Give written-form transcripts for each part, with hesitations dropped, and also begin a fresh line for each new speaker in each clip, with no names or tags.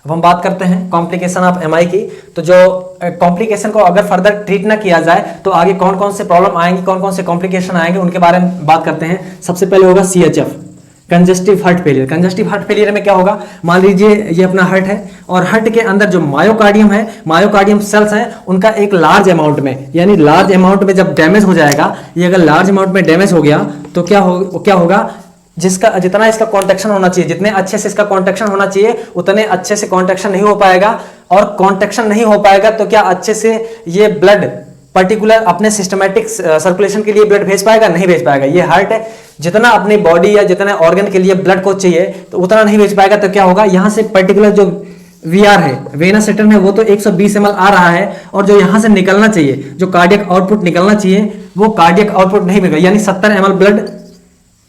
अब हम बात करते हैं कॉम्प्लिकेशन ऑफ एमआई की। तो जो कॉम्प्लिकेशन को अगर फर्दर ट्रीट ना किया जाए तो आगे कौन कौन से प्रॉब्लम आएंगे, कौन कौन से कॉम्प्लिकेशन आएंगे, उनके बारे में बात करते हैं। सबसे पहले होगा CHF, congestive heart failure. Congestive heart failure में क्या होगा, मान लीजिए ये अपना हार्ट है और हार्ट के अंदर जो मायोकार्डियम है, मायोकार्डियम सेल्स हैं, उनका एक लार्ज अमाउंट में, यानी लार्ज अमाउंट में जब डैमेज हो जाएगा, ये अगर लार्ज अमाउंट में डैमेज हो गया तो क्या होगा, जिसका जितना इसका कॉन्ट्रैक्शन होना चाहिए, जितने अच्छे से इसका कॉन्ट्रैक्शन होना चाहिए उतने अच्छे से कॉन्ट्रैक्शन नहीं हो पाएगा। और कॉन्ट्रैक्शन नहीं हो पाएगा तो क्या अच्छे से ये ब्लड पर्टिकुलर अपने सिस्टमैटिक सर्कुलेशन के लिए ब्लड भेज पाएगा, नहीं भेज पाएगा। ये हार्ट है, जितना अपनी बॉडी या जितने ऑर्गन के लिए ब्लड को चाहिए तो उतना नहीं भेज पाएगा। तो क्या होगा, यहां से पर्टिकुलर जो वीआर है, वेना सेटर्न है, वो तो 120 ml आ रहा है, और जो यहां से निकलना चाहिए, जो कार्डियक आउटपुट निकलना चाहिए, वो कार्डियक आउटपुट नहीं मिलेगा। यानी 70 ml ब्लड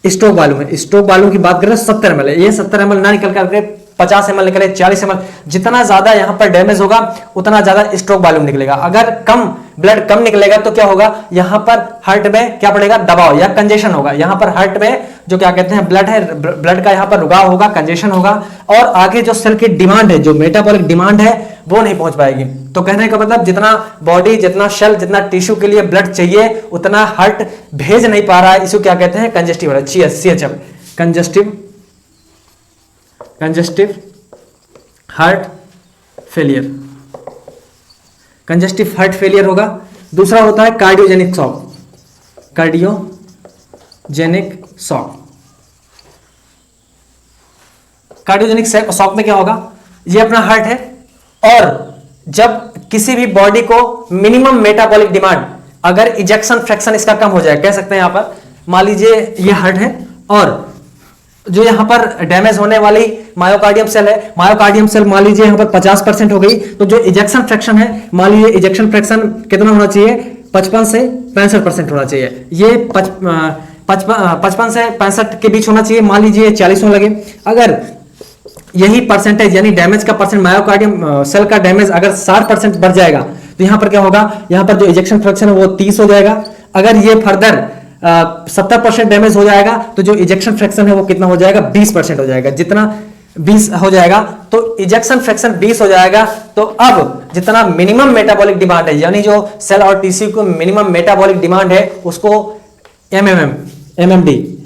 स्ट्रोक वालों में, स्ट्रोक वालों की बात करें 70 ml है, ये 70 ml ना निकल करके 50 ml निकले, 40 ml, जितना ज्यादा यहां पर डैमेज होगा उतना ज्यादा स्ट्रोक वॉल्यूम निकलेगा। अगर कम ब्लड कम निकलेगा तो क्या होगा, यहां पर हार्ट में क्या पड़ेगा, दबाव या कंजेशन होगा। यहां पर हार्ट में जो क्या कहते हैं ब्लड है, ब्लड का यहां पर रुकाव होगा, कंजेशन होगा, और आगे जो सेल की डिमांड है, जो मेटाबॉलिक डिमांड है, वो नहीं पहुंच पाएगी। तो कहने का मतलब जितना बॉडी, जितना सेल, जितना टिश्यू के लिए ब्लड चाहिए उतना हार्ट भेज नहीं पा रहा है, इसको क्या कहते हैं, congestive CHF, congestive heart failure, congestive heart failure होगा। दूसरा होता है cardiogenic shock, cardiogenic shock. Cardiogenic shock में क्या होगा, ये अपना हार्ट है और जब किसी भी बॉडी को मिनिमम मेटाबॉलिक डिमांड, अगर इजेक्शन फ्रैक्शन इसका कम हो जाए, कह सकते हैं यहां पर, मान लीजिए ये हार्ट है और जो यहां पर डैमेज होने वाली मायोकार्डियम सेल है, मायोकार्डियम सेल मान लीजिए यहां पर 50% हो गई, तो जो इजेक्शन फ्रैक्शन है, मान लीजिए इजेक्शन फ्रैक्शन कितना होना चाहिए, 55 से 65% होना चाहिए। ये 55 से 65 के बीच होना चाहिए, मान लीजिए 40 होने लगे। अगर यही परसेंटेज यानी डैमेज का परसेंट, मायोकार्डियम सेल का डैमेज अगर 60% बढ़ जाएगा तो यहां पर क्या होगा, यहां पर जो इजेक्शन फ्रैक्शन है वो 30 हो जाएगा। अगर ये फर्दर 70% डैमेज हो जाएगा तो जो इजेक्शन फ्रैक्शन है वो कितना हो जाएगा, 20% हो जाएगा। जितना 20 हो जाएगा तो इजेक्शन फ्रैक्शन 20 हो जाएगा, तो अब जितना मिनिमम मेटाबॉलिक डिमांड है, यानी जो सेल और टिश्यू को मिनिमम मेटाबॉलिक डिमांड है उसको एमएमडी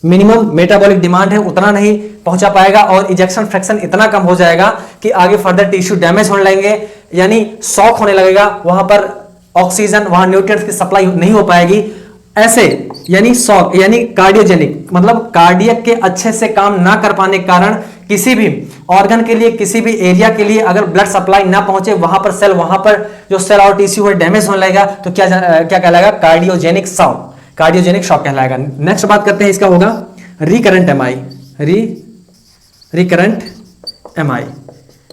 मिनिमम मेटाबॉलिक डिमांड है उतना नहीं पहुंचा पाएगा, और इजेक्शन फ्रैक्शन इतना कम हो जाएगा कि आगे फर्दर टिश्यू डैमेज होने लगेंगे, यानी शॉक होने लगेगा, वहां पर ऑक्सीजन, वहां न्यूट्रिएंट्स की सप्लाई नहीं हो पाएगी। ऐसे यानी शॉक, यानी कार्डियोजेनिक मतलब कार्डियक के अच्छे से काम ना कर पाने के कारण किसी भी ऑर्गन के लिए, किसी भी एरिया के लिए अगर ब्लड सप्लाई ना पहुंचे, वहां पर सेल, वहां पर जो सेल और टिश्यू है डैमेज होने लगेगा, तो क्या कहलाएगा, कार्डियोजेनिक शॉक, कार्डियोजेनिक शॉक कहलाएगा। नेक्स्ट बात करते हैं, इसका होगा recurrent MI, recurrent MI.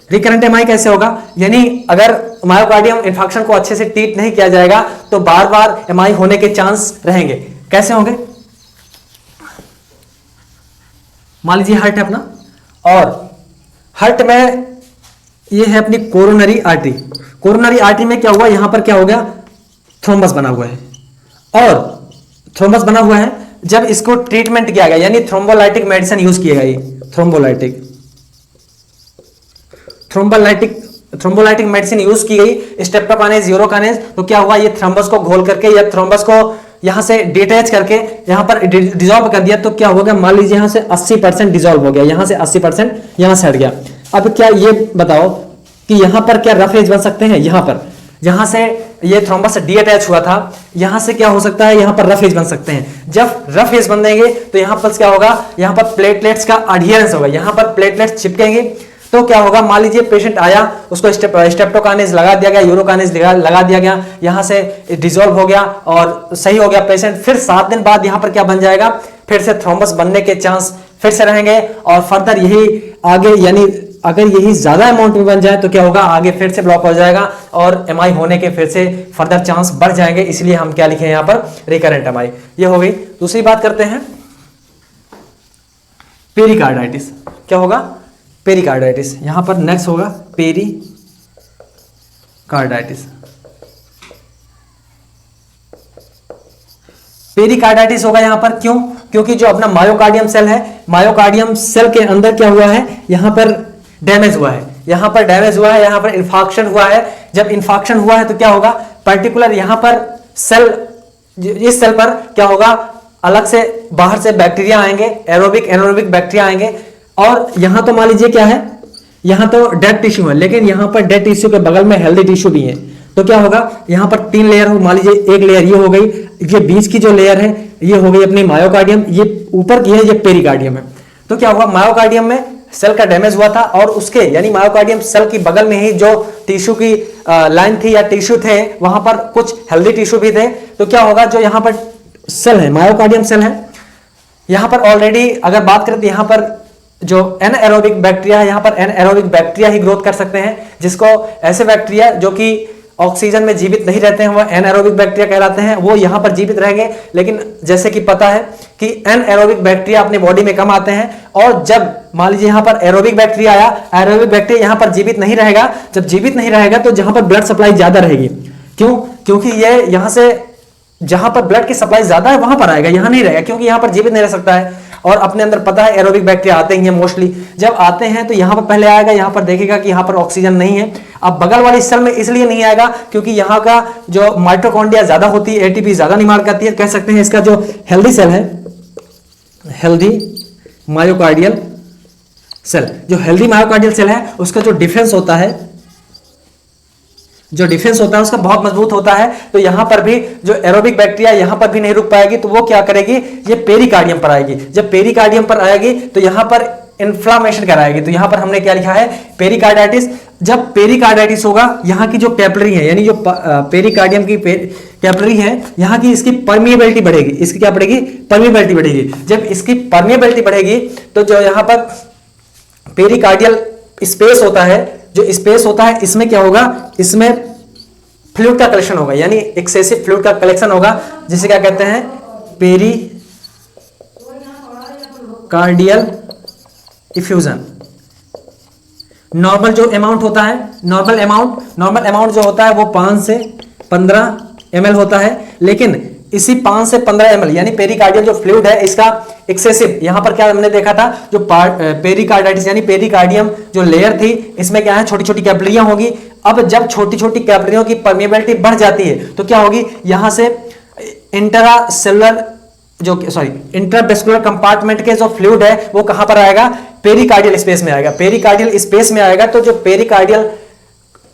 Recurrent MI कैसे होगा, यानी अगर मायोकार्डियम इंफार्क्शन को अच्छे से ट्रीट नहीं किया जाएगा तो बार बार एमआई होने के चांस रहेंगे। कैसे होंगे, मान लीजिए हार्ट है अपना, और हार्ट में ये है अपनी कोरोनरी आर्टरी। कोरोनरी आर्टरी में क्या हुआ, यहां पर क्या हो गया, थ्रोम्बस बना हुआ है, और थ्रोम्बस बना हुआ है, जब इसको ट्रीटमेंट किया गया, यानी थ्रोम्बोलाइटिक मेडिसिन यूज किया गया, थ्रोम्बोलाइटिक मेडिसिन यूज की गई, स्ट्रेप्टोकाइनेज, यूरोकाइनेज, तो क्या हुआ, ये थ्रोम्बस को घोल करके या थ्रोम्बस को यहां से डिटैच करके यहां पर डिसॉल्व कर दिया, तो क्या होगा, मान लीजिए यहां से 80% डिसॉल्व हो गया, यहां से 80% यहां से हट गया। अब क्या ये बताओ कि यहां पर क्या रफ एज बन सकते हैं, यहां पर जहां से ये थ्रोम्बस डीअटैच हुआ था, यहां से क्या हो सकता है, यहां पर रफ एज बन सकते हैं। जब रफ एज बन देंगे तो यहां पर क्या होगा, यहां पर प्लेटलेट्स का एडहेरेंस होगा, यहां पर प्लेटलेट्स चिपकेंगे, तो क्या होगा, मान लीजिए पेशेंट आया, उसको स्ट्रेप्टोकाइनेज लगा दिया गया, यूरोकाइनेज लगा दिया गया, यहां से डिसॉल्व हो गया और सही हो गया पेशेंट। फिर 7 दिन बाद यहां पर क्या बन जाएगा, फिर से थ्रोम्बस बनने के चांस फिर से रहेंगे, और फर्दर यही आगे, यानी अगर यही ज्यादा अमाउंट में बन जाए तो क्या होगा, आगे फिर से ब्लॉक हो जाएगा और एमआई होने के फिर से फर्दर चांस बढ़ जाएंगे। इसलिए हम क्या लिखे यहां पर, रिकरेंट एमआई। ये हो गई। दूसरी बात करते हैं पेरिकार्डाइटिस। क्या होगा, पेरिकार्डाइटिस। यहां पर नेक्स्ट होगा पेरिकार्डाइटिस। पेरिकार्डाइटिस होगा यहां पर, क्यों, क्योंकि जो अपना मायोकार्डियम सेल है, मायोकार्डियम सेल के अंदर क्या हुआ है, यहां पर डैमेज हुआ है, यहां पर डैमेज हुआ है, यहां पर इन्फॉक्शन हुआ है। जब इन्फॉक्शन हुआ है तो क्या होगा, पर्टिकुलर यहां पर सेल, इस सेल पर क्या होगा, अलग से बाहर से बैक्टीरिया आएंगे, एरोबिक एनारोबिक बैक्टीरिया आएंगे। और यहां तो मान लीजिए क्या है, यहां तो डेड टिश्यू है, लेकिन यहां पर डेड टिश्यू के बगल में हेल्दी टिश्यू भी है। तो क्या होगा, यहां पर 3 लेयर हो, मान लीजिए एक लेयर ये हो गई, ये बीच की जो लेयर है ये हो गई अपनी मायोकार्डियम, ये ऊपर की है ये पेरिकार्डियम है। तो क्या होगा, मायोकार्डियम में सेल का डैमेज हुआ था और उसके यानी मायोकार्डियम सेल की बगल में ही जो टिश्यू की लाइन थी या टिश्यू थे, वहां पर कुछ हेल्दी टिश्यू भी थे। तो क्या होगा, जो यहां पर सेल है, मायोकार्डियम सेल है, यहां पर ऑलरेडी अगर बात करें तो यहां पर जो एनाएरोबिक बैक्टीरिया है, यहां पर एनाएरोबिक बैक्टीरिया ही ग्रोथ कर सकते हैं, जिसको ऐसे बैक्टीरिया जो कि ऑक्सीजन में जीवित नहीं रहते हैं वो एनाएरोबिक बैक्टीरिया कहलाते हैं, वो यहां पर जीवित रहेंगे। लेकिन जैसे कि पता है कि एनाएरोबिक बैक्टीरिया अपनी बॉडी में कम आते हैं, और जब मान लीजिए यहां पर एरोबिक बैक्टीरिया आया, एरोबिक बैक्टीरिया यहां पर जीवित नहीं रहेगा। जब जीवित नहीं रहेगा तो जहां पर ब्लड सप्लाई ज्यादा रहेगी, क्यों, क्योंकि ये यहां से जहां पर ब्लड की सप्लाई ज्यादा है वहां पर आएगा, यहां नहीं रहेगा, क्योंकि यहां पर जीवित नहीं रह सकता है। और अपने अंदर पता है एरोबिक बैक्टीरिया आते ही हैं मोस्टली, जब आते हैं तो यहां पर पहले आएगा, यहां पर देखेगा कि यहां पर ऑक्सीजन नहीं है। अब बगल वाली सेल में इसलिए नहीं आएगा क्योंकि यहां का जो माइटोकॉन्ड्रिया ज्यादा होती है, एटीपी ज्यादा निर्माण करती है। कह सकते हैं इसका जो हेल्दी सेल है, हेल्दी मायोकार्डियल सेल, जो हेल्दी मायोकार्डियल सेल है उसका जो डिफेंस होता है, जो डिफेंस होता है उसका बहुत मजबूत होता है। तो यहां पर भी जो एरोबिक बैक्टीरिया यहां पर भी नहीं रुक पाएगी, तो वो क्या करेगी, ये पेरिकार्डियम पर आएगी। जब पेरिकार्डियम पर आएगी तो यहां पर इन्फ्लामेशन कराएगी। तो यहां पर हमने क्या लिखा है, पेरिकार्डाइटिस। जब पेरिकार्डाइटिस होगा, यहां की जो कैपिलरी है यानी जो पेरिकार्डियम की कैपिलरी है, यहां की इसकी परमिएबिलिटी बढ़ेगी, इसकी क्या बढ़ेगी, परमिएबिलिटी बढ़ेगी। जब इसकी परमिएबिलिटी बढ़ेगी तो जो यहां पर पेरिकार्डियल स्पेस होता है, जो स्पेस होता है इसमें क्या होगा, इसमें फ्लूइड का कलेक्शन होगा, यानी एक्सेसिव फ्लूइड का कलेक्शन होगा, जिसे क्या कहते हैं, पेरिकार्डियल इफ्यूजन। नॉर्मल जो अमाउंट होता है, नॉर्मल अमाउंट जो होता है वो 5 से 15 ml होता है, लेकिन इसी 5 से 15 ml यानी पेरिकार्डियल जो फ्लूइड है इसका एक्सेसिव, यहां पर क्या हमने देखा था, जो पेरिकार्डाइटिस यानी पेरिकार्डियम जो लेयर थी इसमें क्या है, छोटी छोटी कैपिलरियां होगी। अब जब छोटी छोटी कैपिलरियों की परमिएबिलिटी बढ़ जाती है तो क्या होगी, यहां से इंट्रावेस्कुलर कंपार्टमेंट के जो फ्लूइड है वो कहां पर आएगा, पेरिकार्डियल स्पेस में आएगा। पेरिकार्डियल स्पेस में आएगा तो जो पेरिकार्डियल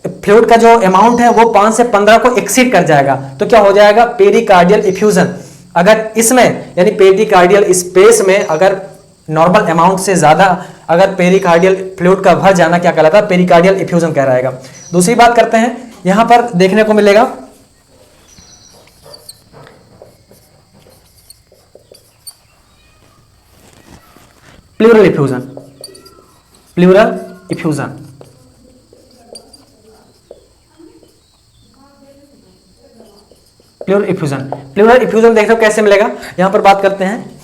फ्लूइड का जो अमाउंट है वो 5 से 15 को एक्सीड कर जाएगा, तो क्या हो जाएगा, पेरिकार्डियल इफ्यूजन। अगर इसमें यानी पेरिकार्डियल स्पेस में अगर नॉर्मल अमाउंट से ज्यादा अगर पेरिकार्डियल फ्लूइड का भर जाना क्या कहलाता है, पेरिकार्डियल इफ्यूजन कहलाएगा। दूसरी बात करते हैं, यहां पर देखने को मिलेगा pleural effusion. Pleural effusion pleural effusion, pleural effusion देख रहे हो कैसे मिलेगा, यहां पर बात करते हैं।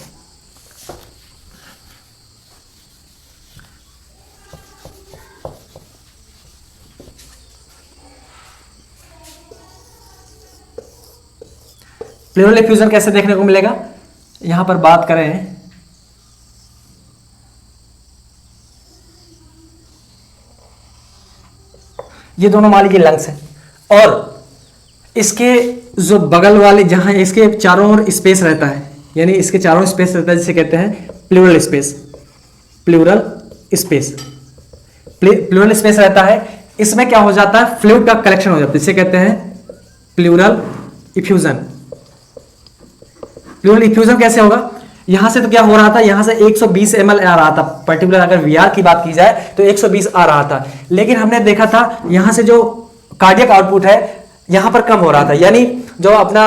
प्लूरल इफ्यूजन कैसे देखने को मिलेगा, यहां पर बात करें, ये दोनों मान लीजिए लंग्स हैं और इसके जो बगल वाले जहां इसके चारों ओर स्पेस रहता है, यानी इसके चारों स्पेस रहता है जिसे कहते हैं plural space. Plural space, plural space रहता है, इसमें क्या हो जाता है, फ्लूइड का कलेक्शन हो जाता है, जिसे कहते हैं प्लूरल इफ्यूजन। प्लूरल इफ्यूजन कैसे होगा, यहां से तो क्या हो रहा था, यहां से 120 ml आ रहा था, पर्टिकुलर अगर वीआर की बात की जाए तो 120 आ रहा था, लेकिन हमने देखा था यहां से जो कार्डियक आउटपुट है यहां पर कम हो रहा था, यानी जो अपना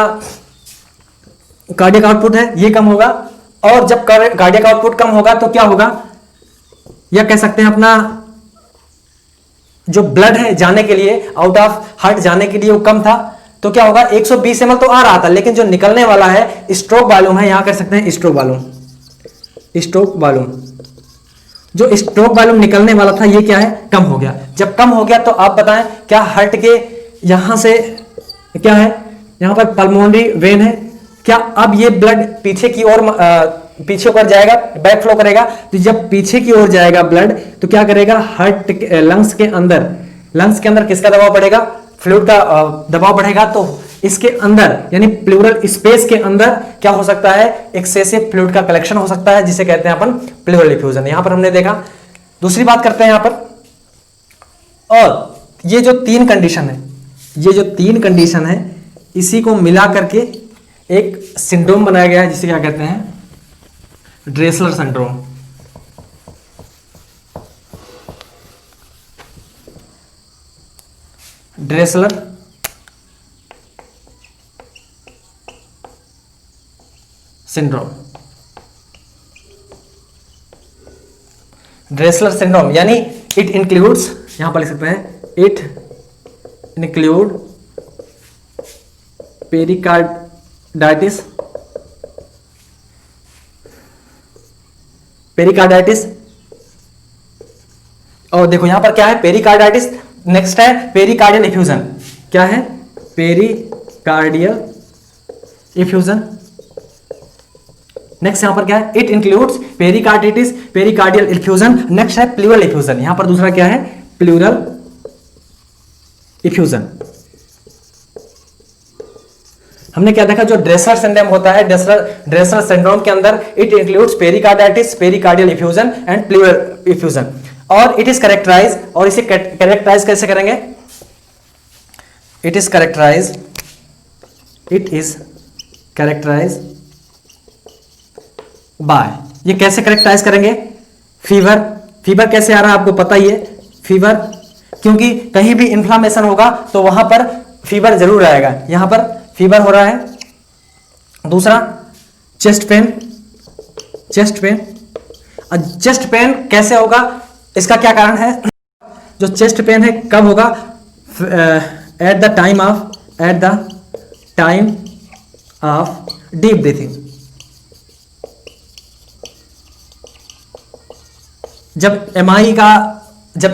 कार्डियक आउटपुट है ये कम होगा। और जब कार्डियक आउटपुट कम होगा तो क्या होगा, या कह सकते हैं अपना जो ब्लड है जाने के लिए, आउट ऑफ हार्ट जाने के लिए वो कम था, तो क्या होगा, 120 ml तो आ रहा था, लेकिन जो निकलने वाला है स्ट्रोक वॉल्यूम है, यहां कर सकते हैं स्ट्रोक वॉल्यूम। स्ट्रोक वॉल्यूम, जो स्ट्रोक वॉल्यूम निकलने वाला था ये क्या है, कम हो गया। जब कम हो गया तो आप बताएं क्या हार्ट के यहां से क्या है, यहां पर पल्मोनरी वेन है, क्या अब ये ब्लड पीछे की ओर पीछे कर जाएगा, बैक फ्लो करेगा, तो जब पीछे की ओर जाएगा ब्लड तो क्या करेगा, हार्ट लंग्स के अंदर किसका दबाव बढ़ेगा, फ्लूइड का दबाव बढ़ेगा। तो इसके अंदर यानी प्लूरल स्पेस के अंदर क्या हो सकता है, एक्सेसिव फ्लूइड का कलेक्शन हो सकता है, जिसे कहते हैं अपन प्लूरल इफ्यूजन। यहां पर हमने देखा। दूसरी बात करते हैं यहां पर, और ये जो तीन कंडीशन है इसी को मिला करके एक सिंड्रोम बनाया गया है, जिसे क्या कहते हैं, ड्रेसलर सिंड्रोम। ड्रेसलर सिंड्रोम यानी इट इंक्लूड्स, यहां पर लिख सकते हैं, इट इंक्लूड पेरिकार्डाइटिस और देखो यहां पर क्या है, पेरिकार्डाइटिस, नेक्स्ट है पेरिकार्डियल इफ्यूजन। क्या है, पेरिकार्डियल इफ्यूजन। नेक्स्ट यहां पर क्या है, it includes pericarditis, pericardial effusion. Next है प्लूरल इफ्यूजन। यहां पर दूसरा क्या है, प्लूरल इफ्यूजन। हमने क्या देखा, जो ड्रेसलर सिंड्रोम होता है, ड्रेसलर सिंड्रोम के अंदर it includes pericarditis, pericardial effusion and pleural effusion. और इट इज कैरेक्टराइज, और इसे कैरेक्टराइज कैसे करेंगे, इट इज कैरेक्टराइज बाय, ये कैसे कैरेक्टराइज करेंगे, फीवर कैसे आ रहा है आपको पता ही है, फीवर, क्योंकि कहीं भी इन्फ्लामेशन होगा तो वहां पर फीवर जरूर आएगा। यहां पर फीवर हो रहा है। दूसरा चेस्ट पेन कैसे होगा, इसका क्या कारण है, जो चेस्ट पेन है कब होगा, at the time of deep breathing. जब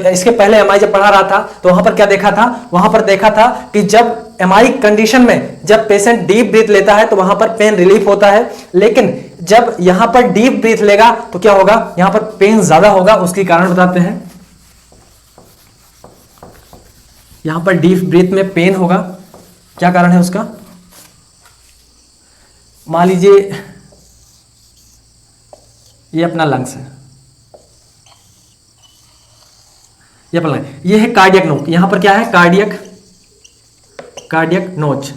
इसके पहले एमआई जब पढ़ा रहा था तो वहां पर क्या देखा था, वहां पर देखा था कि जब एमआई कंडीशन में जब पेशेंट डीप ब्रीथ लेता है तो वहां पर पेन रिलीफ होता है, लेकिन जब यहां पर डीप ब्रीथ लेगा तो क्या होगा, यहां पर पेन ज्यादा होगा। उसके कारण बताते हैं, यहां पर डीप ब्रीथ में पेन होगा, क्या कारण है उसका, मान लीजिए ये अपना लंग्स है, ये है कार्डियक नोच। यहां पर क्या है, कार्डियक नोच।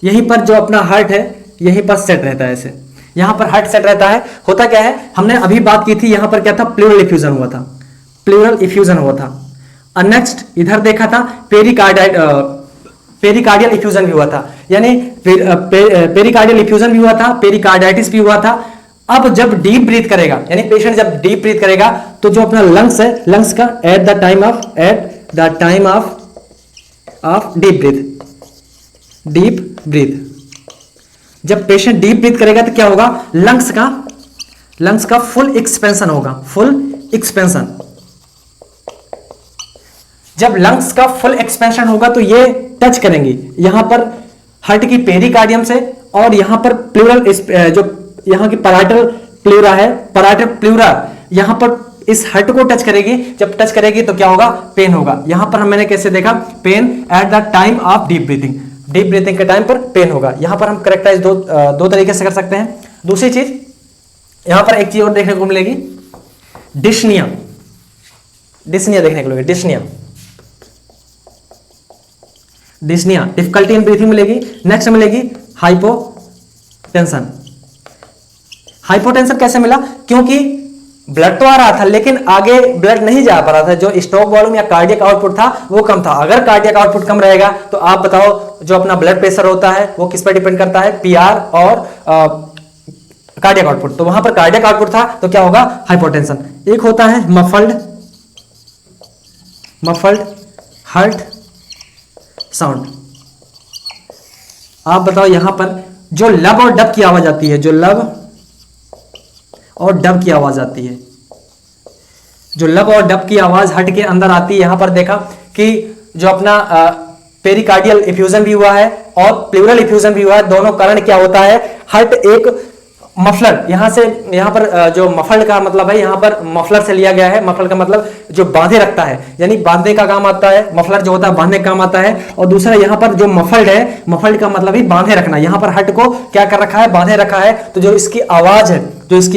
यहीं पर जो अपना हार्ट है यहीं पर सेट रहता है, ऐसे यहां पर हार्ट सेट रहता है। होता क्या है, हमने अभी बात की थी, यहां पर क्या था, प्लूरल इफ्यूजन हुआ था। और नेक्स्ट इधर देखा था पेरिकार्डियल इफ्यूजन भी हुआ था, यानी पेरिकार्डियल इफ्यूजन भी हुआ था, पेरिकार्डाइटिस भी हुआ था। अब जब डीप ब्रीथ करेगा, यानी पेशेंट जब डीप ब्रीथ करेगा तो जो अपना लंग्स है, लंग्स का at the time of deep breath, जब पेशेंट डीप ब्रीथ करेगा तो क्या होगा, लंग्स का फुल एक्सपेंशन होगा, जब लंग्स का फुल एक्सपेंशन होगा तो ये टच करेंगे यहां पर हार्ट की पेरिकार्डियम से, और यहां पर प्लूरल जो यहां की पैराइटल प्लूरा यहां पर इस हार्ट को टच करेगी। जब टच करेगी तो क्या होगा, पेन होगा। यहां पर मैंने कैसे देखा, pen at the time of deep breathing के टाइम पर पेन होगा। यहां पर हम करेक्टराइज दो तरीके से कर सकते हैं। दूसरी चीज यहां पर एक चीज और देखने को मिलेगी, डिस्निया देखने को मिलेगी, डिस्निया डिफिकल्टी इन ब्रीथिंग मिलेगी। नेक्स्ट मिलेगी हाइपोटेंशन कैसे मिला, क्योंकि ब्लड तो आ रहा था लेकिन आगे ब्लड नहीं जा पा रहा था, जो स्ट्रोक वॉल्यूम या कार्डियक आउटपुट था वो कम था। अगर कार्डियक आउटपुट कम रहेगा तो आप बताओ जो अपना ब्लड प्रेशर होता है वो किस पर डिपेंड करता है, पीआर और कार्डियक आउटपुट। तो वहां पर कार्डियक आउटपुट था तो क्या होगा, हाइपोटेंशन। एक होता है मफल्ड हार्ट साउंड। आप बताओ यहां पर जो लब और डब की आवाज आती है, जो लब और डब की आवाज आती है, जो लब और डब की आवाज हार्ट के अंदर आती है। यहां पर देखा कि जो अपना पेरिकार्डियल इफ्यूजन भी हुआ है और प्लूरल इफ्यूजन भी हुआ है, दोनों कारण क्या होता है, हार्ट एक मफलर, यहाँ पर जो मफल्ड का मतलब है, यहाँ पर मफलर से लिया गया है। मफलर का मतलब जो बांधे रखता है, यानी बांधने का काम आता है। मफलर जो होता है बांधने का काम आता है। और दूसरा यहाँ पर जो मफल्ड है, मफल्ड का मतलब ही बांधे रखना। यहाँ पर हर्ट को क्या कर रखा है, बांधे रखा है। तो जो इसकी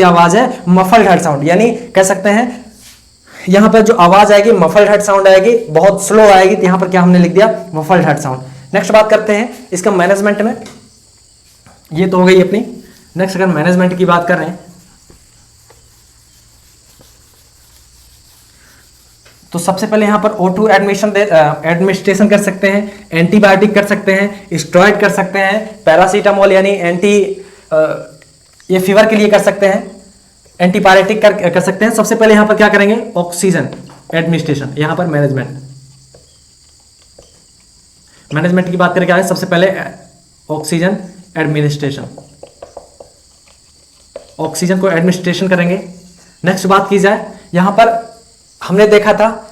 आवाज है मफल्ड हर्ट साउंड, यानी कह सकते हैं यहाँ पर जो आवाज आएगी मफल्ड हर्ट साउंड आएगी, बहुत स्लो आएगी। तो यहाँ पर क्या हमने लिख दिया, मफल्ड हर्ट साउंड। नेक्स्ट बात करते हैं इसका मैनेजमेंट में। ये तो हो गई अपनी। नेक्स्ट अगर मैनेजमेंट की बात कर रहे हैं तो सबसे पहले यहां पर O2 एडमिनिस्ट्रेशन कर सकते हैं, एंटीबायोटिक कर सकते हैं, स्टेरॉइड कर सकते हैं, पैरासीटामोल यानी ये फीवर के लिए कर सकते हैं, एंटीपायरेटिक कर सकते हैं। सबसे पहले यहां पर क्या करेंगे, ऑक्सीजन एडमिनिस्ट्रेशन। यहां पर मैनेजमेंट की बात करें क्या है, सबसे पहले ऑक्सीजन एडमिनिस्ट्रेशन, ऑक्सीजन को एडमिनिस्ट्रेशन करेंगे। नेक्स्ट बात की जाए, यहां पर हमने देखा था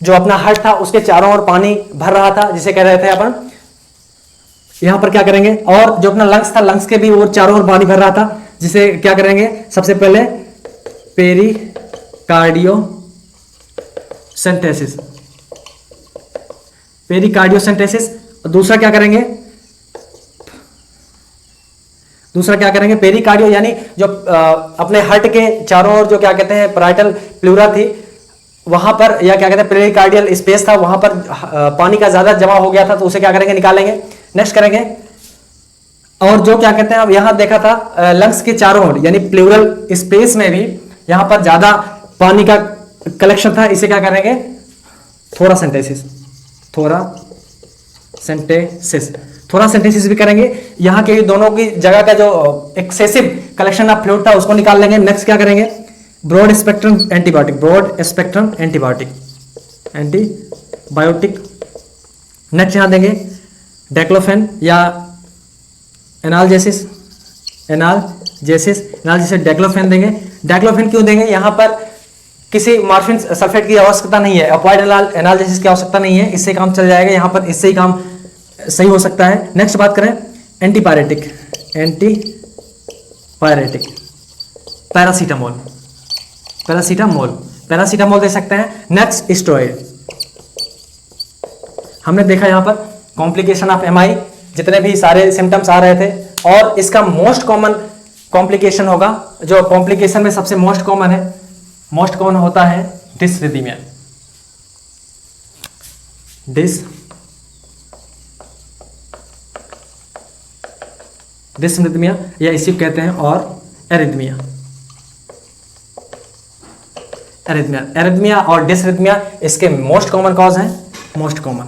जो अपना हार्ट था उसके चारों ओर पानी भर रहा था, जिसे कह रहे थे अपन। यहां पर क्या करेंगे, और जो अपना लंग्स था, लंग्स के भी और चारों ओर पानी भर रहा था, जिसे क्या करेंगे, सबसे पहले पेरिकार्डियोसेंटेसिस, पेरिकार्डियोसेंटेसिस। दूसरा क्या करेंगे, पेरिकार्डियो यानी जो अपने हार्ट के चारों ओर जो क्या कहते हैं पैराइटल प्लूरा थी, वहां पर, या क्या कहते हैं पेरिकार्डियल स्पेस था, वहां पर पानी का ज्यादा जमा हो गया था, तो उसे क्या करेंगे, निकालेंगे। नेक्स्ट करेंगे, और जो क्या कहते हैं, अब यहां देखा था लंग्स के चारों ओर यानी प्लूरल स्पेस में भी यहां पर ज्यादा पानी का कलेक्शन था, इसे क्या करेंगे, थोरासेंटेसिस भी करेंगे। यहां के दोनों की जगह का जो एक्सेसिव कलेक्शन ऑफ फ्लूइड था उसको निकाल लेंगे। नेक्स्ट क्या करेंगे, ब्रॉड स्पेक्ट्रम एंटीबायोटिक। नेक्स्ट यहां देंगे डेक्लोफेन या एनाल्जेसिस डेक्लोफेन देंगे। डेक्लोफेन क्यों देंगे, यहां पर किसी मॉर्फिन सल्फेट की आवश्यकता नहीं है, अपॉइड एनाल्जेसिस की आवश्यकता नहीं है, इससे काम चल जाएगा। यहां पर इससे ही काम सही हो सकता है। नेक्स्ट बात करें एंटीपायरेटिक, पैरासीटामोल दे सकते हैं। Next steroid. हमने देखा यहां पर कॉम्प्लिकेशन ऑफ MI, जितने भी सारे सिम्टम्स आ रहे थे, और इसका मोस्ट कॉमन कॉम्प्लिकेशन होगा, जो कॉम्प्लिकेशन में सबसे मोस्ट कॉमन होता है डिसरिथमिया, या इसी कहते हैं, और एरिथमिया और डिसरिथमिया इसके मोस्ट कॉमन कॉज हैं, मोस्ट कॉमन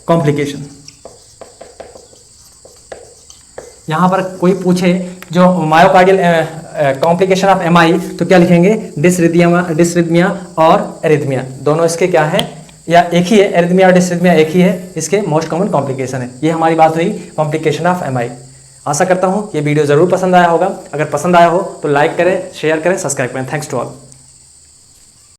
कॉम्प्लिकेशन। यहां पर कोई पूछे जो मायोकार्डियल कॉम्प्लिकेशन ऑफ MI, तो क्या लिखेंगे, डिसरिथमिया और एरिथमिया। दोनों इसके क्या है, या एक ही है, एरिथमिया और डिसरिथमिया एक ही है, इसके मोस्ट कॉमन कॉम्प्लिकेशन है। ये हमारी बात हुई कॉम्प्लिकेशन ऑफ MI। आशा करता हूं ये वीडियो जरूर पसंद आया होगा। अगर पसंद आया हो तो लाइक करें, शेयर करें, सब्सक्राइब करें। Thanks to all.